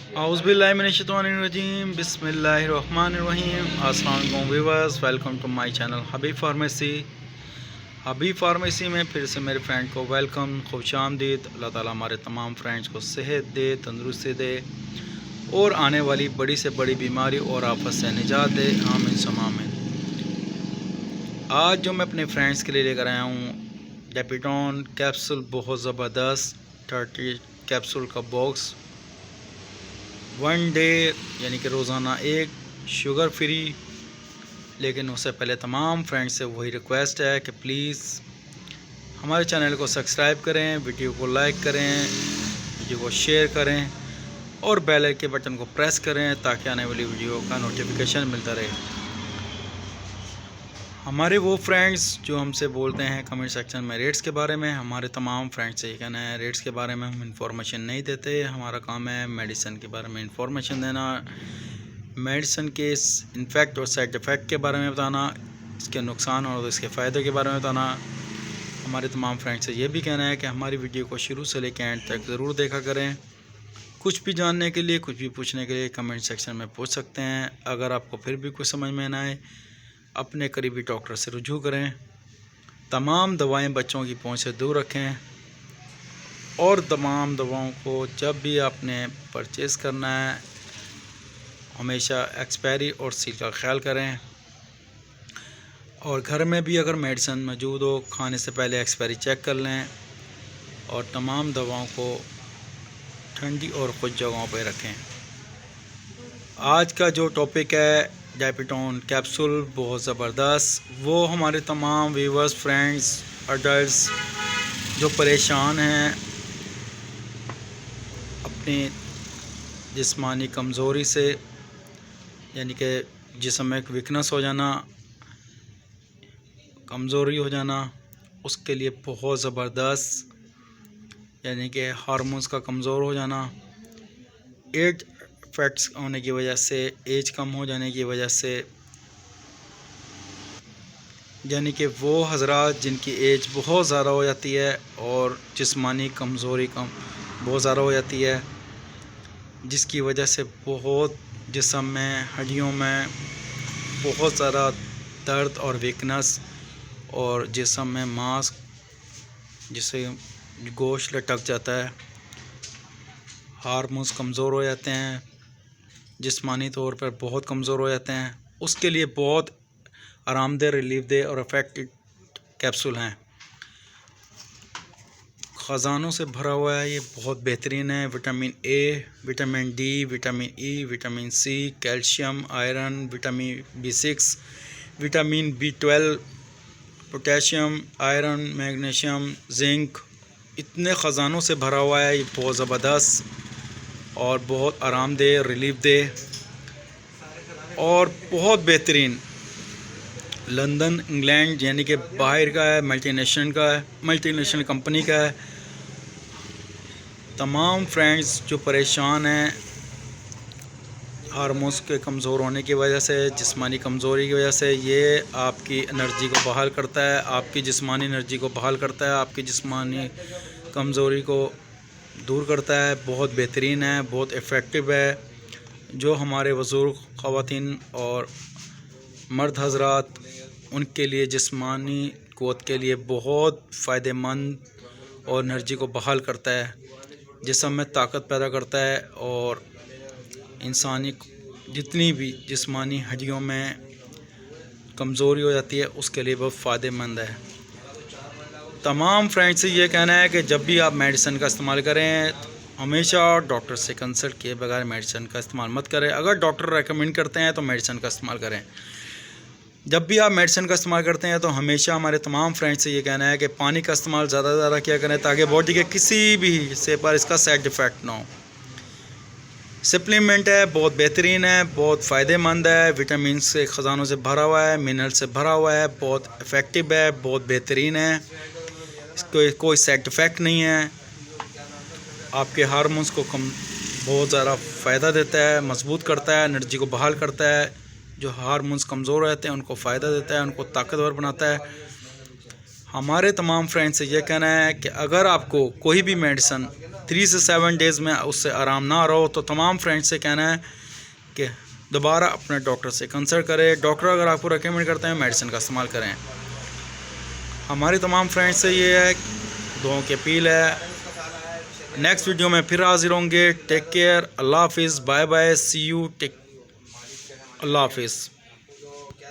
औज़ुबिल्लाहिमिनश्शैतानिर्रजीम बिस्मिल्लाहिर्रहमानिर्रहीम। अस्सलाम वालेकुम viewers, welcome to my channel Habib pharmacy. Habib pharmacy में फिर से मेरे फ्रेंड को वेलकम, खुशामदीद। अल्लाह ताला हमारे तमाम फ्रेंड्स को सेहत दे, तंदुरुस्ती दे और आने वाली बड़ी से बड़ी बीमारी और आफत से निजात दे, आमीन सुम्मा आमीन। आज जो मैं अपने फ्रेंड्स के लिए लेकर आया हूँ डेपिटॉन कैप्सूल, बहुत ज़बरदस्त 30 कैप्सूल का बॉक्स, 1 डे यानी कि रोज़ाना एक, शुगर फ्री। लेकिन उससे पहले तमाम फ्रेंड्स से वही रिक्वेस्ट है कि प्लीज़ हमारे चैनल को सब्सक्राइब करें, वीडियो को लाइक करें, वीडियो को शेयर करें और बेल के बटन को प्रेस करें ताकि आने वाली वीडियो का नोटिफिकेशन मिलता रहे। हमारे वो फ्रेंड्स जो हमसे बोलते हैं कमेंट सेक्शन में रेट्स के बारे में, हमारे तमाम फ्रेंड्स से ये कहना है रेट्स के बारे में हम इंफॉर्मेशन नहीं देते। हमारा काम है मेडिसिन के बारे में इंफॉर्मेशन देना, मेडिसिन के इन्फेक्ट और साइड इफ़ेक्ट के बारे में बताना, इसके नुकसान और इसके फ़ायदे के बारे में बताना। हमारे तमाम फ्रेंड्स से ये भी कहना है कि हमारी वीडियो को शुरू से लेकर एंड तक ज़रूर देखा करें। कुछ भी जानने के लिए, कुछ भी पूछने के लिए कमेंट सेक्शन में पूछ सकते हैं। अगर आपको फिर भी कुछ समझ में ना आए, अपने करीबी डॉक्टर से रुजू करें। तमाम दवाएं बच्चों की पहुंच से दूर रखें और तमाम दवाओं को जब भी आपने परचेज़ करना है हमेशा एक्सपायरी और सील का ख्याल करें। और घर में भी अगर मेडिसिन मौजूद हो, खाने से पहले एक्सपायरी चेक कर लें और तमाम दवाओं को ठंडी और खुश जगहों पर रखें। आज का जो टॉपिक है डेपिटॉन कैप्सूल, बहुत ज़बरदस्त। वो हमारे तमाम व्यूअर्स, फ्रेंड्स, अडल्ट्स जो परेशान हैं अपनी जिस्मानी कमज़ोरी से, यानी कि जिस्म में वीकनेस हो जाना, कमज़ोरी हो जाना, उसके लिए बहुत ज़बरदस्त, यानी कि हार्मोन्स का कमज़ोर हो जाना, एज फैक्ट्स होने की वजह से, एज कम हो जाने की वजह से, यानी कि वो हज़रात जिनकी एज बहुत ज़्यादा हो जाती है और जिस्मानी कमज़ोरी कम बहुत ज़्यादा हो जाती है, जिसकी वजह से बहुत जिस्म में, हड्डियों में बहुत ज़्यादा दर्द और वीकनेस और जिस्म में मांस, जिससे गोश्त लटक जाता है, हार्मोन्स कमज़ोर हो जाते हैं, जिस्मानी तौर पर बहुत कमज़ोर हो जाते हैं, उसके लिए बहुत आरामदेह, रिलीफ दे और इफ़ेक्टिव कैप्सूल हैं। ख़जानों से भरा हुआ है, ये बहुत बेहतरीन है। Vitamin A, vitamin D, vitamin E, vitamin C, calcium, iron, vitamin B6, vitamin B12, potassium, iron, magnesium, zinc, इतने ख़जानों से भरा हुआ है। ये बहुत ज़बरदस्त और बहुत आरामदेह, रिलीफ दे और बहुत बेहतरीन, लंदन, इंग्लैंड यानी कि बाहर का है, मल्टीनेशनल कंपनी का है। तमाम फ्रेंड्स जो परेशान हैं हार्मोन्स के कमज़ोर होने की वजह से, जिस्मानी कमज़ोरी की वजह से, ये आपकी एनर्जी को बहाल करता है, आपकी जिस्मानी एनर्जी को बहाल करता है, आपकी जिस्मानी कमज़ोरी को दूर करता है। बहुत बेहतरीन है, बहुत इफ़ेक्टिव है। जो हमारे बुज़ुर्ग ख़वातीन और मर्द हज़रात, उनके लिए जिस्मानी क़ुव्वत के लिए बहुत फ़ायदेमंद और एनर्जी को बहाल करता है, जिस्म में ताकत पैदा करता है और इंसानी जितनी भी जिस्मानी हड्डियों में कमज़ोरी हो जाती है उसके लिए बहुत फ़ायदेमंद है। तमाम फ्रेंड्स से ये कहना है कि जब भी आप मेडिसिन का इस्तेमाल करें हमेशा डॉक्टर से कंसल्ट किए बगैर मेडिसिन का इस्तेमाल मत करें। अगर डॉक्टर रेकमेंड करते हैं तो मेडिसिन का इस्तेमाल करें। जब भी आप मेडिसिन का इस्तेमाल करते हैं तो हमेशा हमारे तमाम फ्रेंड्स से ये कहना है कि पानी का इस्तेमाल ज़्यादा से ज़्यादा किया करें ताकि बॉडी के किसी भी हिस्से पर इसका साइड इफ़ेक्ट ना हो। सप्लीमेंट है, बहुत बेहतरीन है, बहुत फ़ायदेमंद है, विटामिन से ख़जानों से भरा हुआ है, मिनरल से भरा हुआ है, बहुत इफ़ेक्टिव है, बहुत बेहतरीन है, इसको कोई साइड इफ़ेक्ट नहीं है। आपके हार्मोन्स को बहुत ज़्यादा फ़ायदा देता है, मजबूत करता है, एनर्जी को बहाल करता है। जो हार्मोन्स कमज़ोर रहते हैं उनको फ़ायदा देता है, उनको ताकतवर बनाता है। हमारे तमाम फ्रेंड्स से ये कहना है कि अगर आपको कोई भी मेडिसिन 3 से 7 डेज़ में उससे आराम ना आ रहा हो तो तमाम फ्रेंड्स से कहना है कि दोबारा अपने डॉक्टर से कंसल्ट करें। डॉक्टर अगर आपको रेकमेंड करते हैं मेडिसिन का इस्तेमाल करें। हमारे तमाम फ्रेंड्स से ये है, दुआओं की अपील है। नेक्स्ट वीडियो में फिर हाजिर होंगे। टेक केयर, अल्लाह हाफिज़, bye bye, see you, take, अल्लाह हाफिज़।